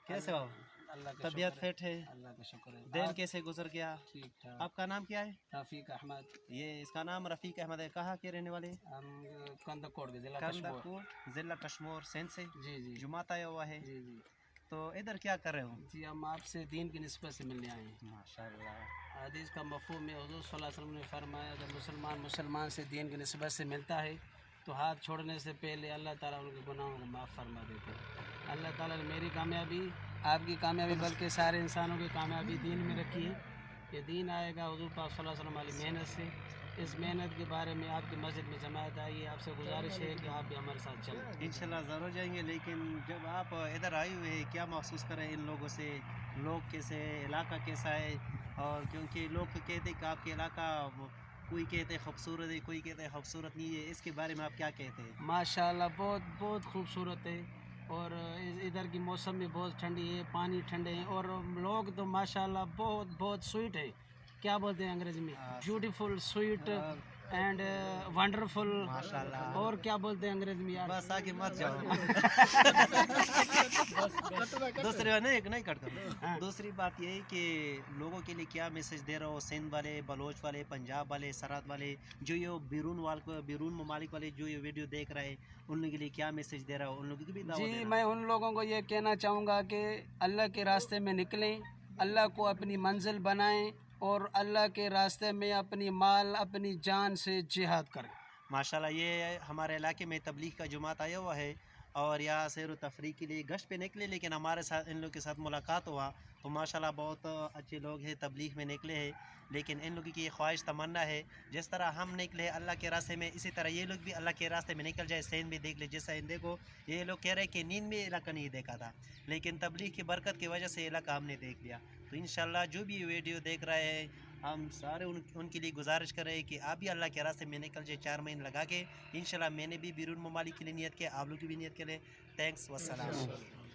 कैसे हो? अल्लाह का तबीयत शुक्र है। फिट है? अल्लाह का शुक्र है। दिन कैसे गुजर गया? ठीक ठाक। आपका नाम क्या है? रफ़ीक अहमद, ये इसका नाम रफ़ीक अहमद है। कहाँ के रहने वाले? हम कंदकोट के ज़िला कशमीर। कंदरपुर ज़िला कश्मीर सिंध से जी जी जुमात आया हुआ है। जी जी तो इधर क्या कर रहे हो? जी, हम आपसे दीन की निस्बत से मिलने आए हैं। माशाल्लाह। हदीस का मफ़हूम है, हुज़ूर सल्लल्लाहु अलैहि वसल्लम ने फरमाया, जब मुसलमान से दीन की निस्बत से मिलता है तो हाथ छोड़ने से पहले अल्लाह ताला उनके गुनाहों को माफ़ फरमा देते हैं। अल्लाह ताला ने मेरी कामयाबी, आपकी कामयाबी, बल्कि सारे इंसानों की कामयाबी दीन में रखी है। ये दीन आएगा हुज़ूर पाक सल्लल्लाहु अलैहि वसल्लम वाली मेहनत से। इस मेहनत के बारे में आपकी मस्जिद में जमात आई है, आपसे गुजारिश है कि आप भी हमारे साथ चलें। इंशाल्लाह ज़रूर जाएंगे। लेकिन जब आप इधर आए हुए हैं, क्या महसूस कर रहे हैं इन लोगों से? लोग कैसे हैं? इलाका कैसा है? और क्योंकि लोग कहते हैं कि आपके इलाका कोई कहते हैं खूबसूरत है, कोई कहते हैं खूबसूरत नहीं है। इसके बारे में आप क्या कहते हैं? माशाल्लाह बहुत बहुत खूबसूरत है। और इधर की मौसम भी बहुत ठंडी है, पानी ठंडे हैं, और लोग तो माशाल्लाह बहुत बहुत स्वीट है। क्या बोलते हैं अंग्रेज़ी में? Beautiful, sweet and wonderful. माशाल्लाह। और क्या बोलते हैं अंग्रेज़ी में यार? बस आगे मत जाओ। दूसरी बात नहीं नहीं कट करो। हाँ। दूसरी बात ये है कि लोगों के लिए क्या मैसेज दे रहे हो? सिंध वाले, बलोच वाले, पंजाब वाले, सरहद वाले, जो ये बैरून ममालिक वाले जो ये वीडियो देख रहे हैं, उन लोगों के लिए क्या मैसेज दे रहा हो? उन लोगों की भी दावत जी, देना। मैं उन लोगों को ये कहना चाहूँगा कि अल्लाह के रास्ते में निकलें, अल्लाह को अपनी मंजिल बनाएं और अल्लाह के रास्ते में अपनी माल, अपनी जान से जिहाद करें। माशाल्लाह, ये हमारे इलाके में तबलीग का जुमात आया हुआ है और यहाँ सैर व तफरीह के लिए गश्त पे निकले, लेकिन हमारे साथ इन लोगों के साथ मुलाकात हुआ तो माशाल्लाह बहुत अच्छे लोग हैं, तबलीग में निकले हैं। लेकिन इन लोगों की ये ख्वाहिश तमन्ना है, जिस तरह हम निकले अल्लाह के रास्ते में, इसी तरह ये लोग भी अल्लाह के रास्ते में निकल जाए। सैन भी देख ले, जैसा इन देखो, ये लोग कह रहे हैं कि नींद में ये इलाका नहीं देखा था, लेकिन तबलीग की बरकत की वजह से ये इलाका हमने देख लिया। तो इंशाल्लाह जो भी ये वीडियो देख रहे हैं, हम सारे उनके लिए गुजारिश कर रहे हैं कि आप भी अल्लाह के रास्ते में निकल जाए 4 महीने लगा के। इंशाल्लाह मैंने भी बैरून ममालिक के लिए नियत किया, आप लोग की भी नियत करें। थैंक्स, वस्सलाम।